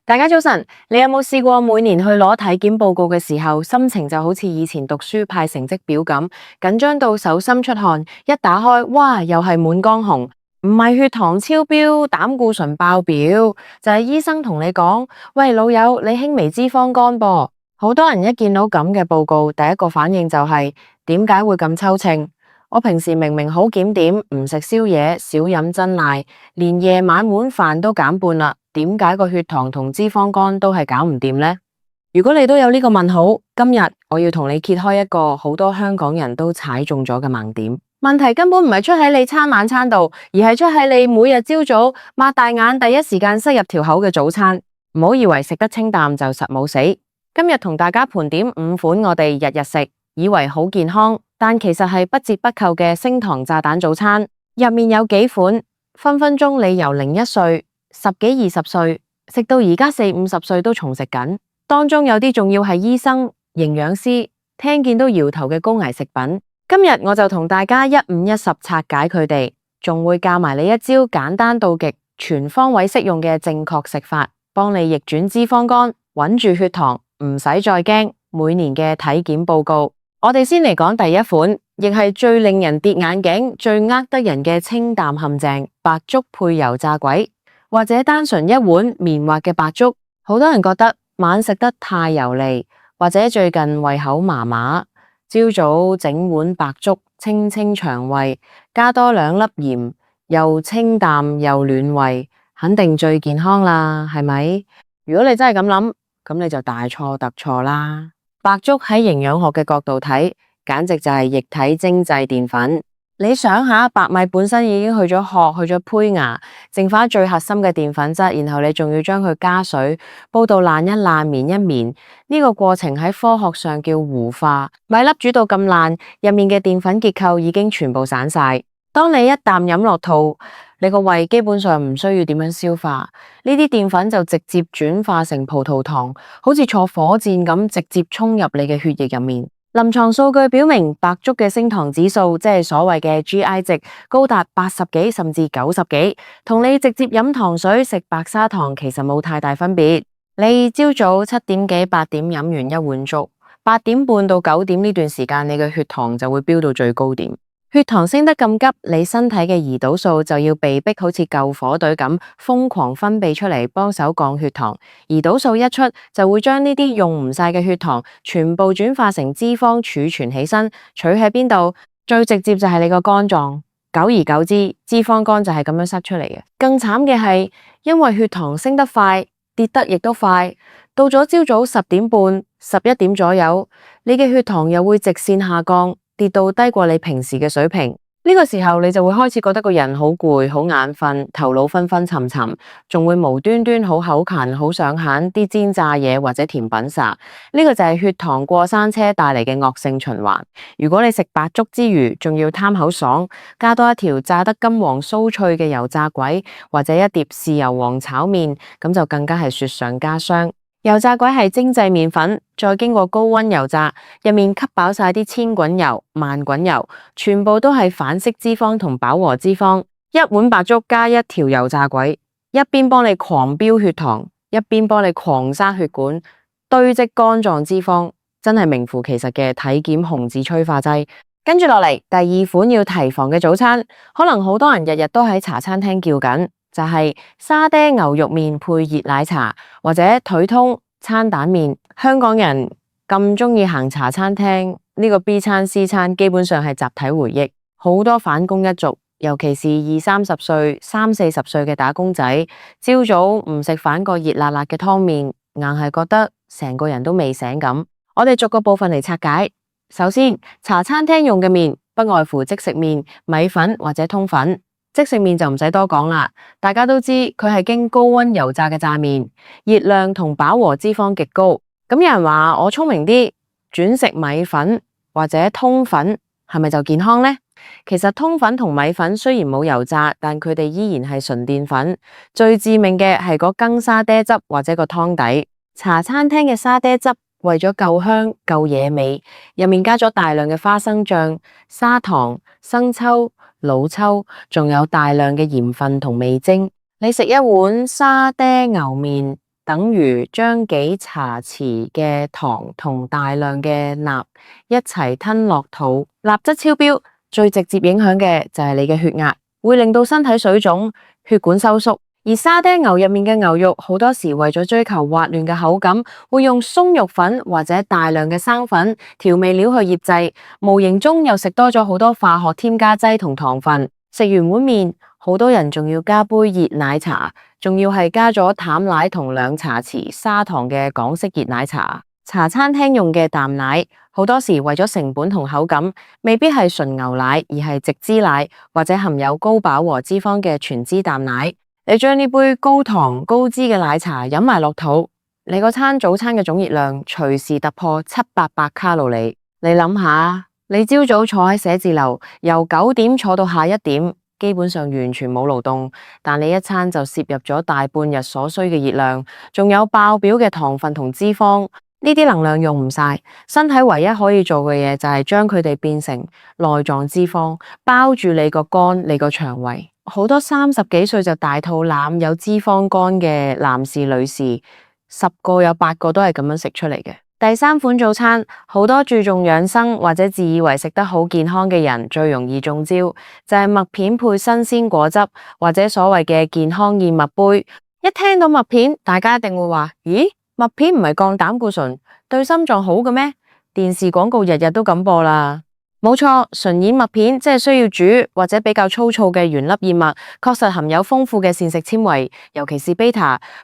大家早晨，你有冇試過每年去攞體檢報告嘅時候，心情就好似以前讀書派成績表咁，緊張到手心出汗，一打開，哇，又係滿江紅，唔係血糖超標、膽固醇爆表，就係醫生同你講，喂，老友，你輕微脂肪肝噃。好多人一見到咁嘅報告，第一個反應就係點解會咁抽秤？我平時明明好檢點，唔食宵夜，少飲珍奶，連夜晚碗飯都減半啦，點解個血糖同脂肪肝都係搞唔掂呢？如果你都有呢個問號，今日我要同你揭開一個好多香港人都踩中咗嘅盲點。問題根本唔係出喺你餐晚餐度，而係出喺你每日朝早擘大眼第一時間塞入條口嘅早餐。唔好以為食得清淡就實冇死。今日同大家盤點5款我哋日日食，以為好健康，但其實係不折不扣嘅升糖炸彈早餐。入面有幾款，分分鐘你由01歲、10幾20歲食到而家40、50歲都重食緊。當中有啲仲要係醫生、營養師聽見都搖頭嘅高危食品。今日我就同大家1、5、10拆解佢哋，仲會教埋你一招簡單到極、全方位適用嘅正確食法，幫你逆轉脂肪肝，穩住血糖，唔使再驚每年嘅體檢報告。我哋先嚟講第一款，亦係最令人跌眼鏡、最呃得人嘅清淡陷阱——白粥配油炸鬼，或者單純一碗綿滑嘅白粥。好多人覺得晚食得太油膩，或者最近胃口麻麻，朝早整碗白粥清清腸胃，加多2粒鹽，又清淡又暖胃，肯定最健康啦，係咪？如果你真係咁諗，咁你就大錯特錯啦。白粥喺營養學嘅角度睇，簡直就係液體精製澱粉。你想下，白米本身已經去咗殼、去咗胚芽，剩翻最核心嘅澱粉質，然後你仲要將佢加水煲到爛一爛、綿一綿，呢個過程喺科學上叫糊化。米粒煮到咁爛，入面嘅澱粉結構已經全部散晒。當你一啖飲落肚，你個胃基本上唔需要點樣消化，呢啲澱粉就直接轉化成葡萄糖，好似坐火箭咁直接衝入你嘅血液入面。臨床數據表明，白粥嘅升糖指數，即係所謂嘅 GI 值，高達80幾甚至90幾，同你直接飲糖水食白砂糖其實冇太大分別。你朝早7點幾8點飲完一碗粥，8點半到9點呢段時間，你嘅血糖就會飆到最高點。血糖升得咁急，你身體嘅胰島素就要被逼好似救火隊咁瘋狂分泌出嚟幫手降血糖。胰島素一出，就會將呢啲用唔晒嘅血糖全部轉化成脂肪儲存起身，取喺邊度？最直接就係你個肝臟。久而久之，脂肪肝就係咁樣塞出嚟嘅。更慘嘅係，因為血糖升得快，跌得亦都快，到咗朝早10點半、11點左右，你嘅血糖又會直線下降，跌到低過你平時嘅水平。呢個時候你就會開始覺得個人好攰、好眼瞓、頭腦昏昏沉沉，仲會無端端好口乾、好想揀啲煎炸嘢或者甜品撒。呢個就係血糖過山車帶嚟嘅惡性循環。如果你食白粥之餘，仲要貪口爽，加多一條炸得金黃酥脆嘅油炸鬼，或者一碟豉油皇炒麵，咁就更加係雪上加霜。油炸鬼係精製麵粉，再經過高溫油炸，入面吸飽晒啲千滾油、萬滾油，全部都係反式脂肪同飽和脂肪。一碗白粥加一條油炸鬼，一邊幫你狂飆血糖，一邊幫你狂塞血管，堆積肝臟脂肪，真係名副其實嘅體檢紅字催化劑。跟住落嚟，第2款要提防嘅早餐，可能好多人日日都喺茶餐廳叫緊，就係沙爹牛肉麵配熱奶茶，或者腿通餐蛋麵。香港人咁鍾意行茶餐廳，呢個 B 餐 C 餐基本上係集體回憶。好多反工一族，尤其是20、30歲、30、40歲嘅打工仔，朝早唔食反個熱辣辣嘅湯麵，硬係覺得成個人都未醒咁。我哋逐個部分嚟拆解。首先，茶餐廳用嘅麵不外乎即食麵、米粉或者通粉。即食麵就唔使多講啦，大家都知佢係經高溫油炸嘅炸麵，熱量同飽和脂肪極高。咁有人話我聰明啲，轉食米粉或者通粉係咪就健康呢？其實通粉同米粉雖然冇油炸，但佢哋依然係純澱粉。最致命嘅係嗰羹沙爹汁或者個湯底。茶餐廳嘅沙爹汁為咗夠香夠野味，入面加咗大量嘅花生醬、砂糖、生抽、老抽，仲有大量嘅鹽分同味精。你食一碗沙爹牛麵，等於將幾茶匙嘅糖同大量嘅鈉一齊吞落肚，鈉質超標，最直接影響嘅就係你嘅血壓，會令到身體水腫、血管收縮。而沙爹牛入面嘅牛肉好多時為咗追求滑嫩嘅口感，會用鬆肉粉或者大量嘅生粉、調味料去醃製，無形中又食多咗好多化學添加劑同糖分。食完碗麵，好多人仲要加杯熱奶茶，仲要係加咗淡奶同2茶匙砂糖嘅港式熱奶茶。茶餐廳用嘅淡奶，好多時為咗成本同口感，未必係純牛奶，而係植脂奶或者含有高飽和脂肪嘅全脂淡奶。你將呢杯高糖高脂嘅奶茶飲埋落肚，你個早餐嘅總熱量隨時突破700-800卡路里。你諗下，你朝早坐喺寫字樓，由9點坐到下1點，基本上完全冇勞動，但你一餐就攝入咗大半日所需嘅熱量，仲有爆表嘅糖分同脂肪，呢啲能量用唔晒，身體唯一可以做嘅嘢就係將佢哋變成內臟脂肪，包住你個肝、你個腸胃。好多30幾歲就大肚腩、有脂肪肝嘅男士、女士，10個有8個都係咁樣食出嚟嘅。第3款早餐，好多注重養生或者自以為食得好健康嘅人最容易中招，就係麥片配新鮮果汁或者所謂嘅健康燕麥杯。一聽到麥片，大家一定會話：咦，麥片唔係降膽固醇，對心臟好嘅咩？電視廣告日日都咁播啦。冇錯，純燕麥片即係需要煮或者比較粗糙嘅原粒燕麥，確實含有豐富嘅膳食纖維，尤其是 β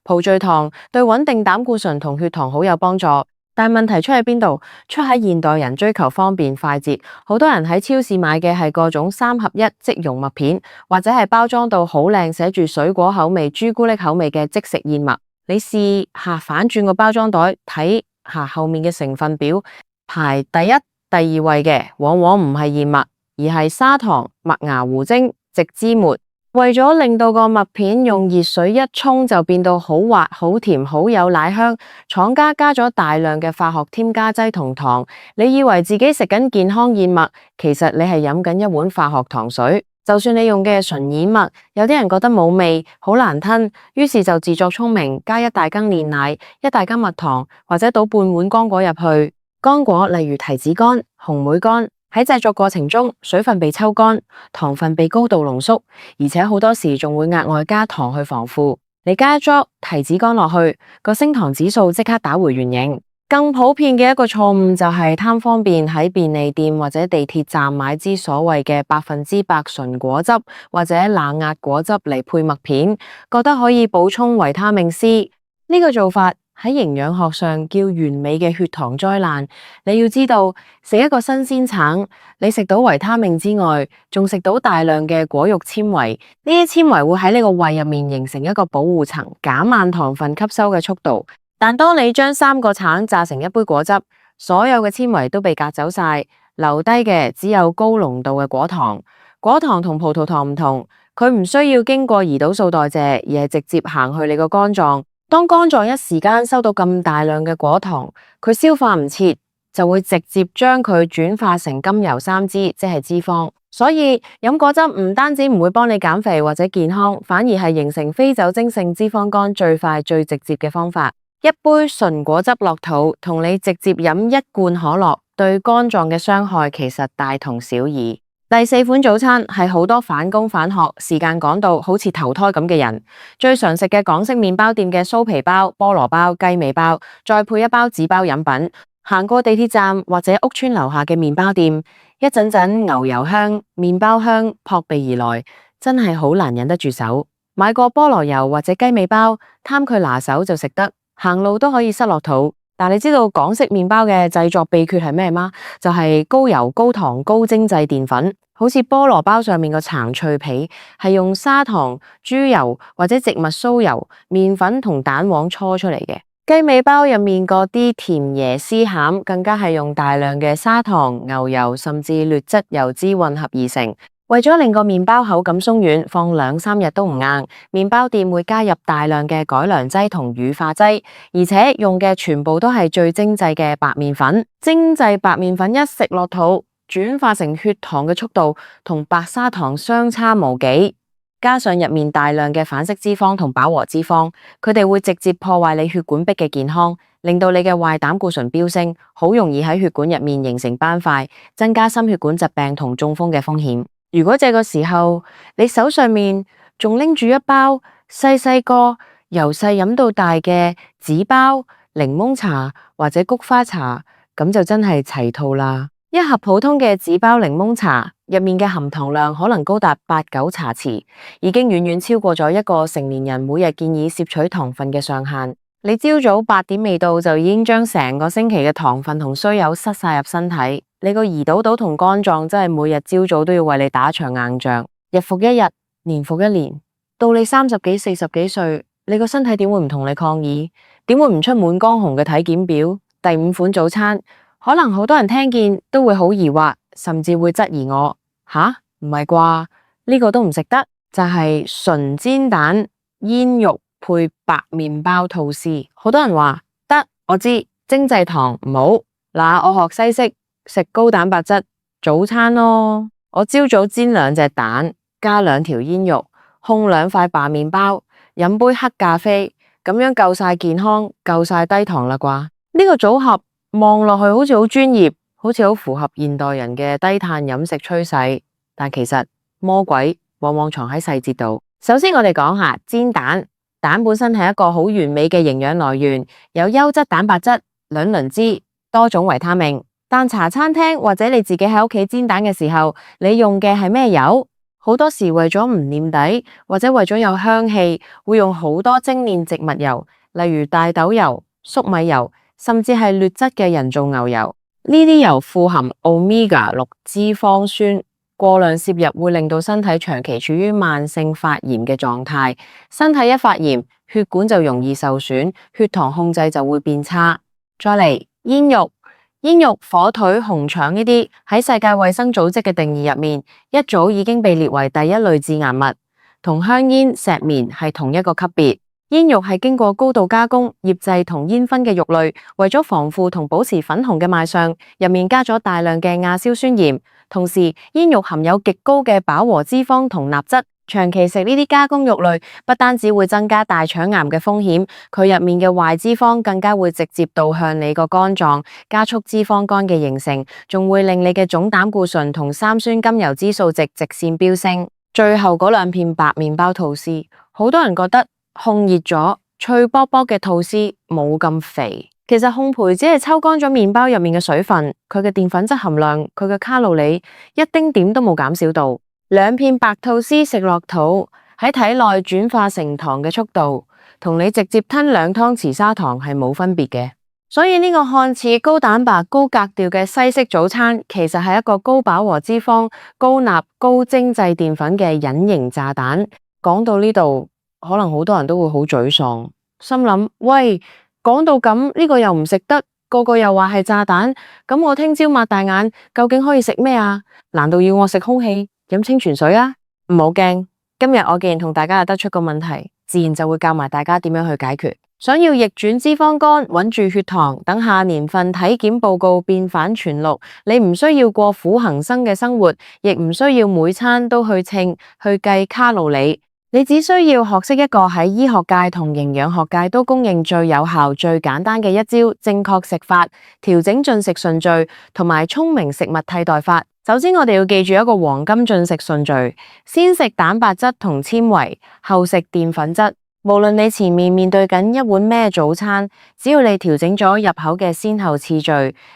葡聚糖，對穩定膽固醇同血糖好有幫助。但問題出喺邊度？出喺現代人追求方便快捷，好多人喺超市買嘅係各種3合1即溶麥片，或者係包裝到好靚，寫住水果口味、朱古力口味嘅即食燕麥。你試下反轉個包裝袋，睇下後面嘅成分表，排第1、第2位嘅往往唔係燕麥，而係砂糖、麥芽糊精、植脂末。為咗令到個麥片用熱水一沖就變到好滑、好甜、好有奶香，廠家加咗大量嘅化學添加劑同糖。你以為自己食緊健康燕麥，其實你係飲緊一碗化學糖水。就算你用嘅純燕麥，有啲人覺得冇味，好難吞，於是就自作聰明，加1大羹煉奶、1大羹蜜糖，或者倒半碗乾果入去。乾果例如提子乾、紅莓乾，喺製作過程中，水分被抽乾，糖分被高度濃縮，而且好多時仲會額外加糖去防腐。你加一勺提子乾落去，個升糖指數即刻打回原形。更普遍嘅一個錯誤就係貪方便，喺便利店或者地鐵站買支所謂嘅100%純果汁或者冷壓果汁嚟配麥片，覺得可以補充維他命 C。呢個做法喺營養學上叫完美嘅血糖災難。你要知道，食一個新鮮橙，你食到維他命之外，仲食到大量嘅果肉纖維。呢啲纖維會喺呢個胃入面形成一個保護層，減慢糖分吸收嘅速度。但當你將3個橙榨成一杯果汁，所有嘅纖維都被隔走晒，留低嘅只有高濃度嘅果糖。果糖同葡萄糖唔同，佢唔需要經過胰島素代謝，而係直接行去你個肝臟。當肝臟一時間收到咁大量嘅果糖，佢消化唔切，就會直接將佢轉化成甘油三酯，即係脂肪。所以飲果汁唔單止唔會幫你減肥或者健康，反而係形成非酒精性脂肪肝最快最直接嘅方法。一杯純果汁落肚，同你直接飲1罐可樂，對肝臟嘅傷害其實大同小異。第4款早餐係好多返工返學時間趕到好似投胎咁嘅人最常食嘅港式麵包店嘅酥皮包、菠蘿包、雞尾包，再配一包紙包飲品。行過地鐵站或者屋村樓下嘅麵包店，一陣陣牛油香、麵包香撲鼻而來，真係好難忍得住手。買個菠蘿油或者雞尾包，貪佢拿手就食得。行路都可以塞落肚，但你知道港式麵包嘅製作秘訣係咩嗎？就係高油、高糖、高精製澱粉。好似菠蘿包上面個橙脆皮係用砂糖、豬油或者植物酥油、麵粉同蛋黃搓出嚟嘅。雞尾包入面嗰啲甜椰絲餡更加係用大量嘅砂糖、牛油甚至劣質油脂混合而成。為咗令個麵包口感鬆軟，放2-3日都唔硬，麵包店會加入大量嘅改良劑同乳化劑，而且用嘅全部都係最精製嘅白麵粉。精製白麵粉一食落肚，轉化成血糖嘅速度同白砂糖相差無幾。加上入面大量嘅反式脂肪同飽和脂肪，佢哋會直接破壞你血管壁嘅健康，令到你嘅壞膽固醇飆升，好容易喺血管入面形成斑塊，增加心血管疾病同中風嘅風險。如果這個時候你手上面仲拎住一包細細個由細飲到大嘅紙包檸檬茶或者菊花茶，咁就真係齊套啦。一盒普通嘅紙包檸檬茶入面嘅含糖量可能高達8-9茶匙，已經遠遠超過咗一個成年人每日建議攝取糖分嘅上限。你朝早8點未到就已經將成個星期嘅糖分同衰油塞晒入身體，你個胰島島同肝臟真係每日朝早都要為你打一場硬仗。日復一日，年復一年，到你30幾、40幾歲，你個身體點會唔同你抗議？點會唔出滿江紅嘅體檢表？第5款早餐，可能好多人聽見都會好疑惑，甚至會質疑我，吓？唔係啩？呢個都唔食得？就係純煎蛋煙肉配白麵包吐司。好多人話得，我知精製糖唔好。嗱，我學西式食高蛋白質早餐咯。我朝早煎2隻蛋，加2條煙肉，烘2塊白麵包，飲杯黑咖啡，咁樣夠晒健康，夠晒低糖啦啩？呢個組合望落去好似好專業，好似好符合現代人嘅低碳飲食趨勢，但其實魔鬼往往藏喺細節度。首先我哋講下煎蛋。蛋本身係一個好完美嘅營養來源，有優質蛋白質、卵磷脂、多種維他命。但茶餐廳或者你自己喺屋企煎蛋嘅時候，你用嘅係咩油？好多時為咗唔黏底，或者為咗有香氣，會用好多精煉植物油，例如大豆油、粟米油，甚至係劣質嘅人造牛油。呢啲油富含 Omega-6脂肪酸。過量攝入會令到身體長期處於慢性發炎嘅狀態，身體一發炎，血管就容易受損，血糖控制就會變差。再嚟煙肉，火腿、紅腸呢啲喺世界衛生組織嘅定義入面，一早已經被列為第一類致癌物，同香煙、石棉係同一個級別。煙肉係經過高度加工、醃製同煙燻嘅肉類，為咗防腐同保持粉紅嘅賣相，入面加咗大量嘅亞硝酸鹽。同時，煙肉含有極高嘅飽和脂肪同鈉質，長期食呢啲加工肉類，不單止會增加大腸癌嘅風險，佢入面嘅壞脂肪更加會直接導向你個肝臟，加速脂肪肝嘅形成，仲會令你嘅總膽固醇同三酸甘油脂素值直線飆升。最後嗰2片白麵包吐司，好多人覺得烘熱咗脆卜卜嘅吐司冇咁肥。其實烘焙只係抽乾咗麵包入面嘅水分，佢嘅澱粉質含量、佢嘅卡路里一丁點都冇減少到。2片白吐司食落肚，喺體內轉化成糖嘅速度，同你直接吞2湯匙砂糖係冇分別嘅。所以呢個看似高蛋白、高格調嘅西式早餐，其實係一個高飽和脂肪、高鈉、高精製澱粉嘅隱形炸彈。講到呢度，可能好多人都會好沮喪，心諗喂，講到咁呢個又唔食得，個個又話係炸彈，咁我聽朝擘大眼究竟可以食咩啊？難道要我食空氣、飲清泉水啊？唔好驚，今日我既然同大家得出個問題，自然就會教埋大家點樣去解決。想要逆轉脂肪肝、穩住血糖，等下年份體檢報告變反全綠，你唔需要過苦行僧嘅生活，亦唔需要每餐都去稱去計卡路里。你只需要學識一個喺醫學界同營養學界都公認最有效、最簡單嘅一招：正確食法、調整進食順序同埋聰明食物替代法。首先，我哋要記住一個黃金進食順序：先食蛋白質同纖維，後食澱粉質。無論你前面面對緊一碗咩早餐，只要你調整咗入口嘅先後次序，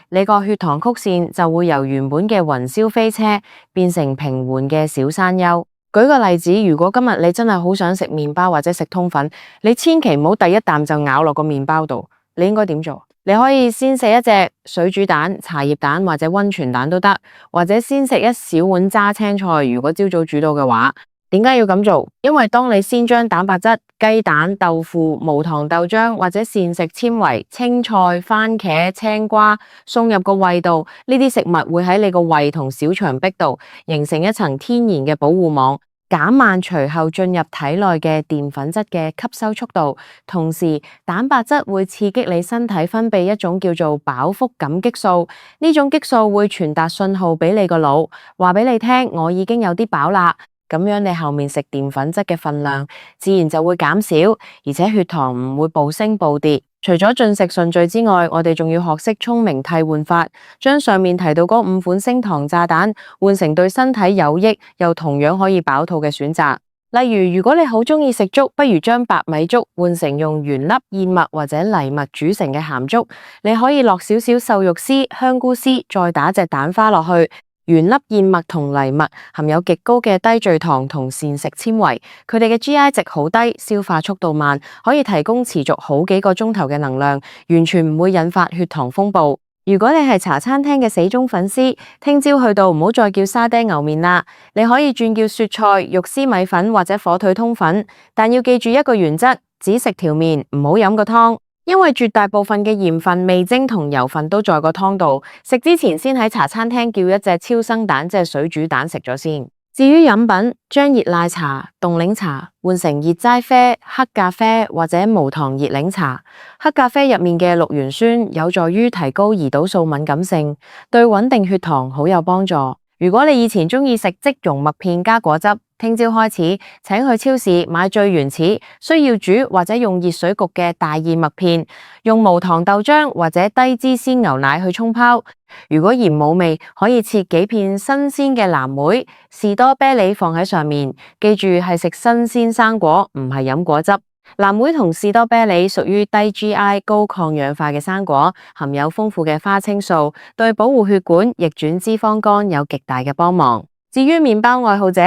你個血糖曲線就會由原本嘅雲霄飛車變成平緩嘅小山丘。舉個例子，如果今日你真係好想食麵包或者食通粉，你千祈唔好第一啖就咬落個麵包度。你應該點做？你可以先食一隻水煮蛋、茶葉蛋或者溫泉蛋都得，或者先食一小碗榨青菜。如果朝早煮到嘅話，點解要咁做？因為當你先將蛋白質、雞蛋、豆腐、無糖豆漿或者膳食纖維、青菜、番茄、青瓜送入個胃度，呢啲食物會喺你個胃同小腸壁度形成一層天然嘅保護網，減慢隨後進入體內嘅澱粉質嘅吸收速度。同時，蛋白質會刺激你身體分泌一種叫做飽腹感激素，呢種激素會傳達信號俾你個腦，話俾你聽我已經有啲飽啦。咁樣你後面食澱粉質嘅份量自然就會減少，而且血糖唔會暴升暴跌。除咗進食順序之外，我哋仲要學識聰明替換法，將上面提到嗰5款升糖炸彈換成對身體有益又同樣可以飽肚嘅選擇。例如，如果你好鍾意食粥，不如將白米粥換成用原粒燕麥或者藜麥煮成嘅鹹粥。你可以落少少瘦肉絲、香菇絲，再打隻蛋花落去。原粒燕麥同藜麥含有極高嘅低聚糖同膳食纖維，佢哋嘅 GI 值好低，消化速度慢，可以提供持續好幾個鐘頭嘅能量，完全唔會引發血糖風暴。如果你係茶餐廳嘅死忠粉絲，聽朝去到唔好再叫沙爹牛麵啦，你可以轉叫雪菜、肉絲米粉或者火腿通粉，但要記住一個原則，只食條麵，唔好飲個湯。因為絕大部分嘅鹽分、味精同油分都在個湯度，食之前先喺茶餐廳叫一隻超生蛋，即係水煮蛋食咗先。至於飲品，將熱奶茶、凍檸茶換成熱齋啡、黑咖啡或者無糖熱檸茶。黑咖啡入面嘅綠原酸有助於提高胰島素敏感性，對穩定血糖好有幫助。如果你以前鍾意食即溶麥片加果汁，聽朝開始請去超市買最原始、需要煮或者用熱水焗嘅大燕麥片，用無糖豆漿或者低脂鮮牛奶去沖泡。如果嫌冇味，可以切幾片新鮮嘅藍莓、士多啤梨放喺上面。記住係食新鮮生果，唔係飲果汁。藍莓同士多啤梨屬於低 GI 高抗氧化嘅生果，含有豐富嘅花青素，對保護血管、逆轉脂肪肝有極大嘅幫忙。至於麵包愛好者，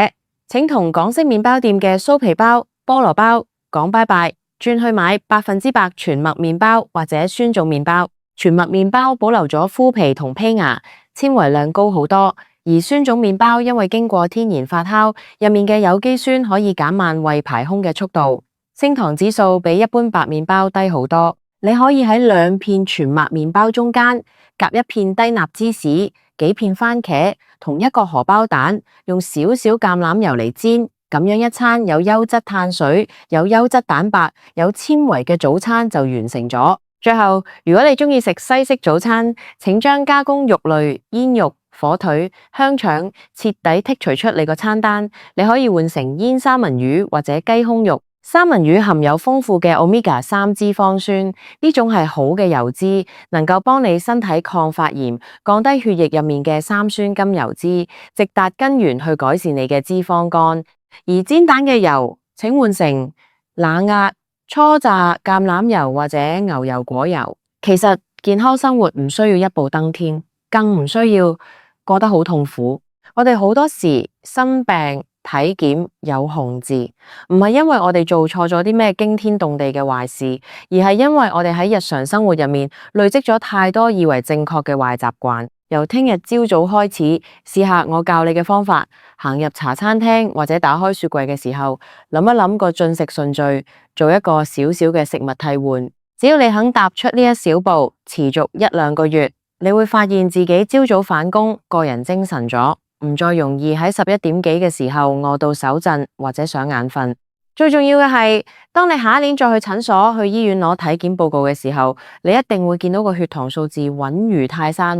請同港式麵包店嘅酥皮包、菠蘿包講拜拜，轉去買100%全麥麵包或者酸種麵包。全麥麵包保留咗麩皮同胚芽，纖維量高好多，而酸種麵包因為經過天然發酵，入面嘅有機酸可以減慢胃排空嘅速度。升糖指數比一般白麵包低好多，你可以喺2片全麥麵包中間夾1片低鈉芝士、幾片番茄同1個荷包蛋，用少少橄欖油嚟煎，咁樣一餐有優質碳水、有優質蛋白、有纖維嘅早餐就完成咗。最後，如果你鍾意食西式早餐，請將加工肉類、煙肉、火腿、香腸徹底剔除出你個餐單，你可以換成煙三文魚或者雞胸肉。三文魚含有豐富嘅 Omega-3脂肪酸，呢種係好嘅油脂，能夠幫你身體抗發炎，降低血液入面嘅三酸甘油脂，直達根源去改善你嘅脂肪肝。而煎蛋嘅油，請換成冷壓、初榨橄欖油或者牛油果油。其實健康生活唔需要一步登天，更唔需要過得好痛苦。我哋好多時生病體檢有紅字，唔係因為我哋做錯咗啲咩驚天動地嘅壞事，而係因為我哋喺日常生活入面累積咗太多以為正確嘅壞習慣。由聽日朝早開始，試下我教你嘅方法，行入茶餐廳或者打開雪櫃嘅時候，諗一諗個進食順序，做一個小小嘅食物替換。只要你肯踏出呢一小步，持續1-2個月，你會發現自己朝早返工，個人精神咗，唔再容易喺11點幾嘅時候餓到手震或者想眼瞓。最重要嘅係，當你下一年再去診所、去醫院攞體檢報告嘅時候，你一定會見到個血糖數字穩如泰山，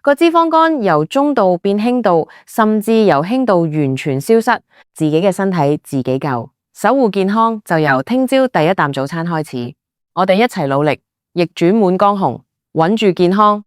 個脂肪肝由中度變輕度，甚至由輕度完全消失。自己嘅身體自己救，守護健康就由聽朝第一啖早餐開始。我哋一齊努力，逆轉滿江紅，穩住健康。